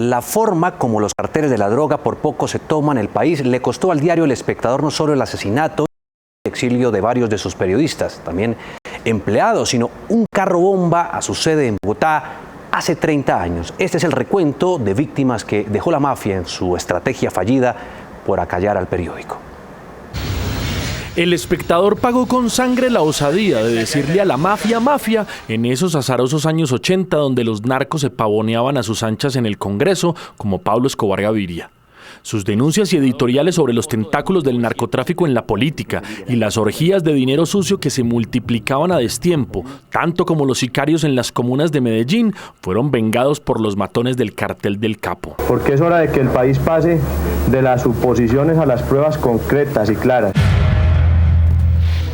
La forma como los carteles de la droga por poco se toman el país le costó al diario El Espectador no solo el asesinato y el exilio de varios de sus periodistas, también empleados, sino un carro bomba a su sede en Bogotá hace 30 años. Este es el recuento de víctimas que dejó la mafia en su estrategia fallida por acallar al periódico. El Espectador pagó con sangre la osadía de decirle a la mafia mafia en esos azarosos años 80 donde los narcos se pavoneaban a sus anchas en el Congreso como Pablo Escobar Gaviria. Sus denuncias y editoriales sobre los tentáculos del narcotráfico en la política y las orgías de dinero sucio que se multiplicaban a destiempo, tanto como los sicarios en las comunas de Medellín, fueron vengados por los matones del cartel del Capo. Porque es hora de que el país pase de las suposiciones a las pruebas concretas y claras.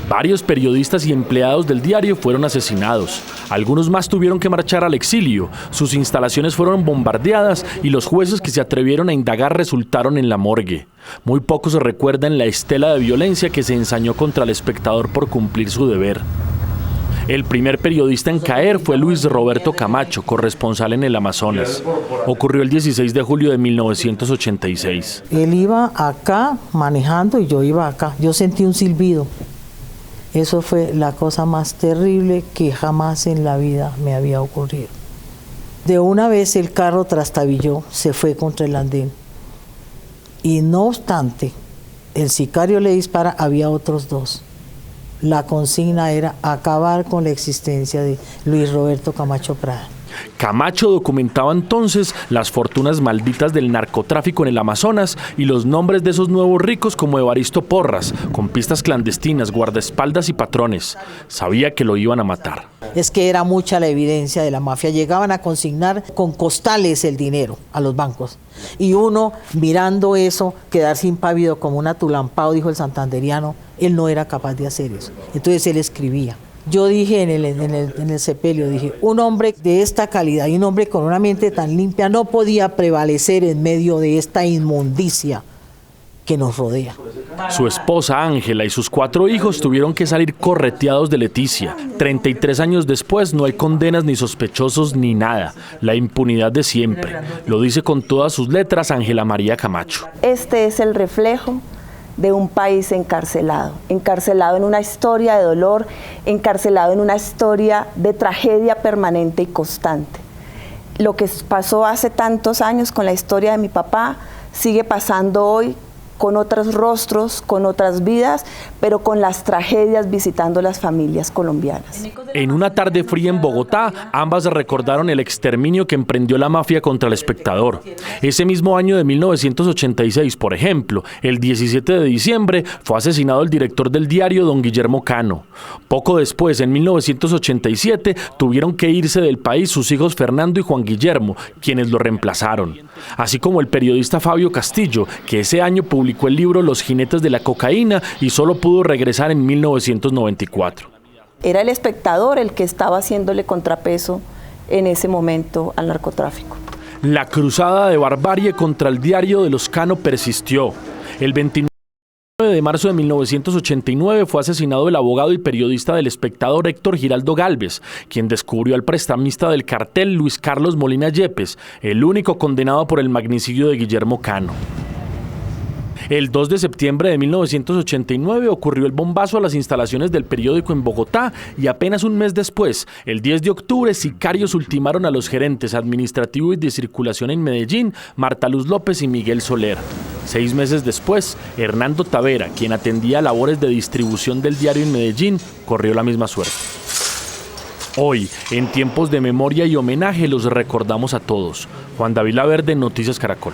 Varios periodistas y empleados del diario fueron asesinados. Algunos más tuvieron que marchar al exilio. Sus instalaciones fueron bombardeadas y los jueces que se atrevieron a indagar resultaron en la morgue. Muy pocos recuerdan la estela de violencia que se ensañó contra El Espectador por cumplir su deber. El primer periodista en caer fue Luis Roberto Camacho, corresponsal en el Amazonas. Ocurrió el 16 de julio de 1986. Él iba acá manejando y yo iba acá. Yo sentí un silbido. Eso fue la cosa más terrible que jamás en la vida me había ocurrido. De una vez el carro trastabilló, se fue contra el andén. Y no obstante, el sicario le dispara, había otros dos. La consigna era acabar con la existencia de Luis Roberto Camacho Prada. Camacho documentaba entonces las fortunas malditas del narcotráfico en el Amazonas y los nombres de esos nuevos ricos como Evaristo Porras, con pistas clandestinas, guardaespaldas y patrones. Sabía que lo iban a matar. Es que era mucha la evidencia de la mafia. Llegaban a consignar con costales el dinero a los bancos. Y uno, mirando eso, quedarse impávido como un atulampado, dijo el santanderiano, él no era capaz de hacer eso. Entonces él escribía. Yo dije en el sepelio, dije, un hombre de esta calidad y un hombre con una mente tan limpia no podía prevalecer en medio de esta inmundicia que nos rodea. Su esposa Ángela y sus 4 hijos tuvieron que salir correteados de Leticia. 33 años después no hay condenas ni sospechosos ni nada. La impunidad de siempre. Lo dice con todas sus letras Ángela María Camacho. Este es el reflejo de un país encarcelado, encarcelado en una historia de dolor, encarcelado en una historia de tragedia permanente y constante. Lo que pasó hace tantos años con la historia de mi papá sigue pasando hoy con otros rostros, con otras vidas, pero con las tragedias visitando las familias colombianas. En una tarde fría en Bogotá, ambas recordaron el exterminio que emprendió la mafia contra El Espectador. Ese mismo año de 1986, por ejemplo, el 17 de diciembre, fue asesinado el director del diario, don Guillermo Cano. Poco después, en 1987, tuvieron que irse del país sus hijos Fernando y Juan Guillermo, quienes lo reemplazaron. Así como el periodista Fabio Castillo, que ese año publicó el libro Los jinetes de la cocaína y solo pudo regresar en 1994. Era El Espectador el que estaba haciéndole contrapeso en ese momento al narcotráfico. La cruzada de barbarie contra el diario de los Cano persistió. El 29 de marzo de 1989 fue asesinado el abogado y periodista del Espectador Héctor Giraldo Gálvez, quien descubrió al prestamista del cartel Luis Carlos Molina Yepes, el único condenado por el magnicidio de Guillermo Cano. El 2 de septiembre de 1989 ocurrió el bombazo a las instalaciones del periódico en Bogotá y apenas un mes después, el 10 de octubre, sicarios ultimaron a los gerentes administrativo y de circulación en Medellín, Marta Luz López y Miguel Soler. 6 meses después, Hernando Tavera, quien atendía labores de distribución del diario en Medellín, corrió la misma suerte. Hoy, en tiempos de memoria y homenaje, los recordamos a todos. Juan David Laverde, Noticias Caracol.